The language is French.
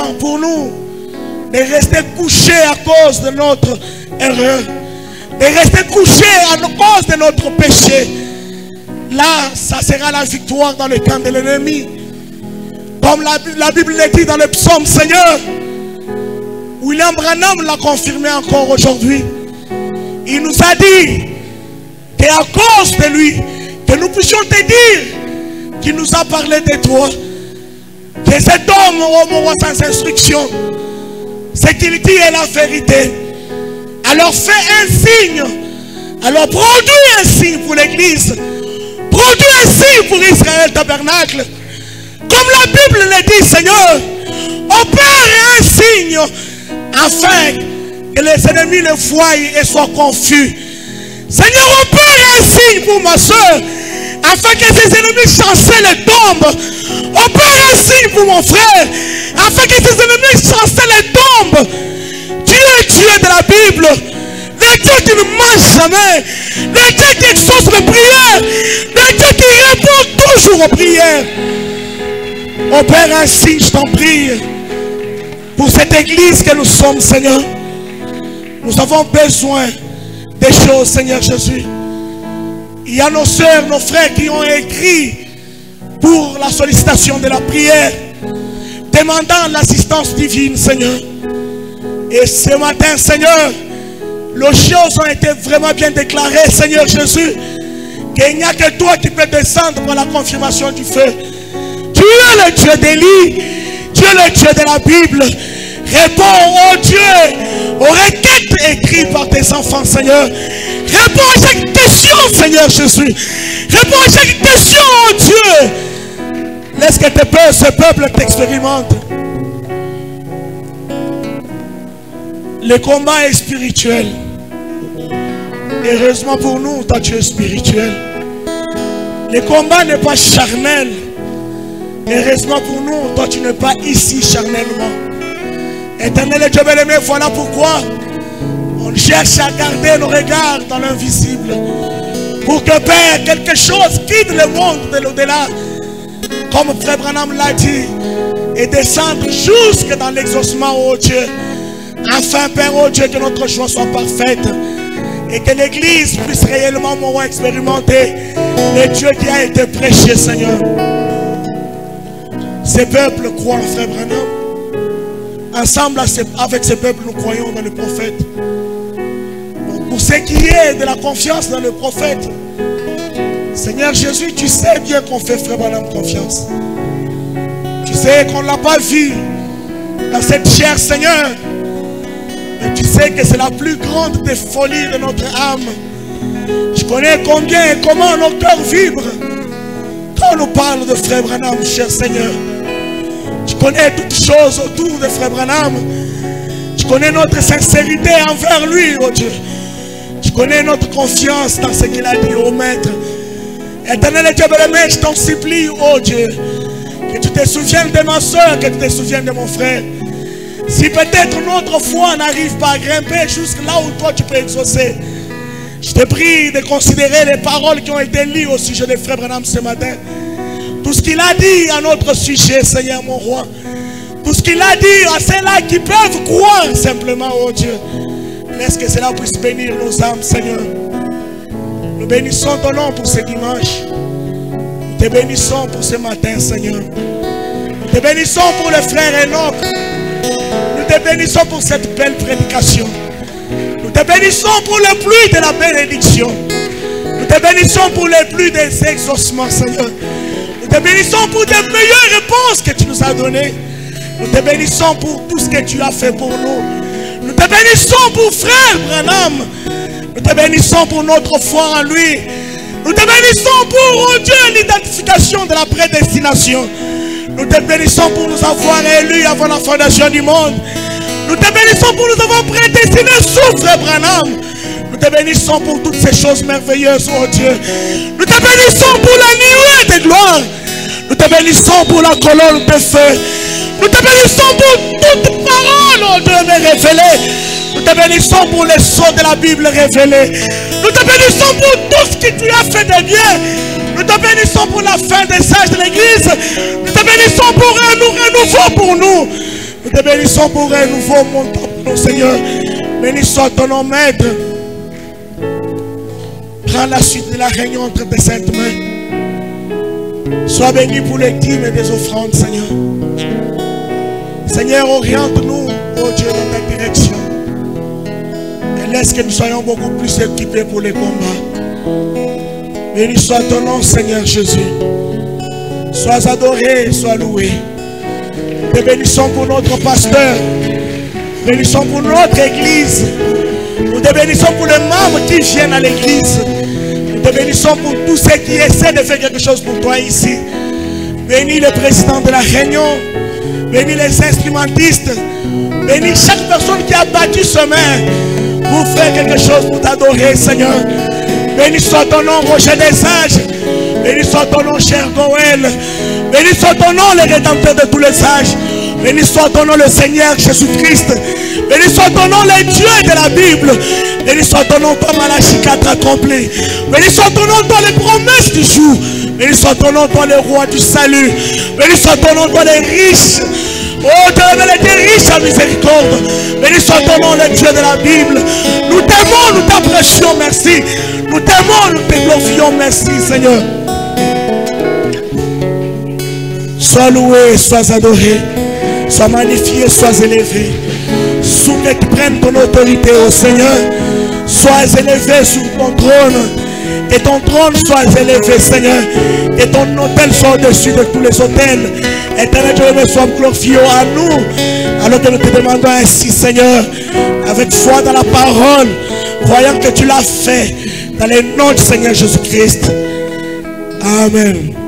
temps pour nous de rester couchés à cause de notre erreur, de rester couchés à cause de notre péché. Là, ça sera la victoire dans le camp de l'ennemi. Comme la Bible le dit dans le psaume, Seigneur, William Branham l'a confirmé encore aujourd'hui. Il nous a dit qu'à cause de lui, que nous puissions te dire qu'il nous a parlé de toi, que cet homme au moment sans instruction, ce qu'il dit est la vérité. Alors fais un signe, alors produis un signe pour l'église, produis un signe pour Israël Tabernacle. Comme la Bible le dit, Seigneur, opère un signe afin que les ennemis le voient et soient confus. Seigneur, opère un signe pour ma soeur afin que ses ennemis chancellent tombent. Opère un signe pour mon frère afin que ses ennemis chancellent tombent. Tu es Dieu de la Bible, le Dieu qui ne mange jamais, le Dieu qui exauce les prières, le Dieu qui répond toujours aux prières. Opère un signe, je t'en prie, pour cette église que nous sommes, Seigneur. Nous avons besoin des choses, Seigneur Jésus. Il y a nos sœurs, nos frères qui ont écrit pour la sollicitation de la prière, demandant l'assistance divine, Seigneur. Et ce matin, Seigneur, les choses ont été vraiment bien déclarées, Seigneur Jésus, qu'il n'y a que toi qui peux descendre pour la confirmation du feu. Tu es le Dieu d'Élie, tu es le Dieu de la Bible. Réponds, oh Dieu, aux requêtes écrites par tes enfants, Seigneur. Réponds à chaque question, Seigneur Jésus. Réponds à chaque question, oh Dieu. Laisse que ce peuple t'expérimente. Le combat est spirituel. Heureusement pour nous, toi tu es spirituel. Le combat n'est pas charnel. Heureusement pour nous, toi tu n'es pas ici charnellement. Éternel et Dieu bien-aimé, voilà pourquoi on cherche à garder nos regards dans l'invisible. Pour que Père, quelque chose quitte le monde de l'au-delà. Comme Frère Branham l'a dit. Et descendre jusque dans l'exaucement, oh Dieu. Afin, Père, oh Dieu, que notre joie soit parfaite. Et que l'Église puisse réellement expérimenter le Dieu qui a été prêché, Seigneur. Ces peuples croient en Frère Branham. Ensemble avec ces peuples, nous croyons dans le prophète. Donc, pour ce qui est de la confiance dans le prophète, Seigneur Jésus, tu sais bien qu'on fait Frère Branham confiance. Tu sais qu'on ne l'a pas vu dans cette chair, Seigneur. Mais tu sais que c'est la plus grande des folies de notre âme. Je connais combien et comment nos cœurs vibrent quand on nous parle de Frère Branham, cher Seigneur. Tu connais toutes choses autour de Frère Branham. Tu connais notre sincérité envers lui, oh Dieu. Tu connais notre confiance dans ce qu'il a dit au Maître. Éternel et Dieu bien-aimé, je t'en supplie, oh Dieu, que tu te souviennes de ma soeur, que tu te souviennes de mon frère. Si peut-être notre foi n'arrive pas à grimper jusque là où toi tu peux exaucer, je te prie de considérer les paroles qui ont été lues au sujet de Frère Branham ce matin. Tout ce qu'il a dit à notre sujet, Seigneur mon roi. Tout ce qu'il a dit à ceux-là qui peuvent croire simplement, oh Dieu. Laisse que cela puisse bénir nos âmes, Seigneur. Nous bénissons ton nom pour ce dimanche. Nous te bénissons pour ce matin, Seigneur. Nous te bénissons pour le frère Enoch. Nous te bénissons pour cette belle prédication. Nous te bénissons pour le pluie de la bénédiction. Nous te bénissons pour le pluie des exaucements, Seigneur. Nous te bénissons pour de meilleures réponses que tu nous as données. Nous te bénissons pour tout ce que tu as fait pour nous. Nous te bénissons pour Frère Branham. Nous te bénissons pour notre foi en lui. Nous te bénissons pour, oh Dieu, l'identification de la prédestination. Nous te bénissons pour nous avoir élus avant la fondation du monde. Nous te bénissons pour nous avoir prédestinés sous Frère Branham. Nous te bénissons pour toutes ces choses merveilleuses, oh Dieu. Nous te bénissons pour la nuée de gloire. Nous te bénissons pour la colonne de feu. Nous te bénissons pour toute parole, oh Dieu, révélée. Nous te bénissons pour les sceaux de la Bible révélés. Nous te bénissons pour tout ce que tu as fait de bien. Nous te bénissons pour la fin des sages de l'Église. Nous te bénissons pour un renouveau pour nous. Nous te bénissons pour un nouveau montant pour nous, Seigneur. Béni soit ton nom, Maître. Prends la suite de la réunion entre tes saintes mains. Sois béni pour les dîmes et les offrandes, Seigneur. Seigneur, oriente-nous, oh Dieu, dans ta direction. Et laisse que nous soyons beaucoup plus équipés pour les combats. Béni soit ton nom, Seigneur Jésus. Sois adoré, sois loué. Te bénissons pour notre pasteur. Bénissons pour notre église. Nous te bénissons pour les membres qui viennent à l'église. Nous te bénissons pour tous ceux qui essaient de faire quelque chose pour toi ici. Bénis le président de la réunion. Bénis les instrumentistes. Bénis chaque personne qui a battu sa main pour faire quelque chose pour t'adorer, Seigneur. Bénis soit ton nom, Rocher des Sages. Bénis soit ton nom, cher Goël. Bénis soit ton nom, le Rédempteur de tous les sages. Bénis soit ton nom, le Seigneur Jésus-Christ. Bénis soit ton nom, le Dieu de la Bible. Bénis soit ton nom, toi, Malachie 4 accompli. Bénis soit ton nom, toi, les promesses du jour. Bénis soit ton nom, toi, le roi du salut. Bénis soit ton nom, toi, les riches. Oh, Dieu, les riches en miséricorde. Bénis soit ton nom, le Dieu de la Bible. Nous t'aimons, nous t'apprécions, merci. Nous t'aimons, nous te glorifions, merci, Seigneur. Sois loué, sois adoré. Sois magnifié, sois élevé. Sous que tu prennes ton autorité, ô Seigneur. Sois élevé sur ton trône. Et ton trône soit élevé, Seigneur. Et ton autel soit au-dessus de tous les autels. Éternel Dieu, sois glorifié à nous. Alors que nous te demandons ainsi, Seigneur, avec foi dans la parole, croyant que tu l'as fait, dans le nom du Seigneur Jésus-Christ. Amen.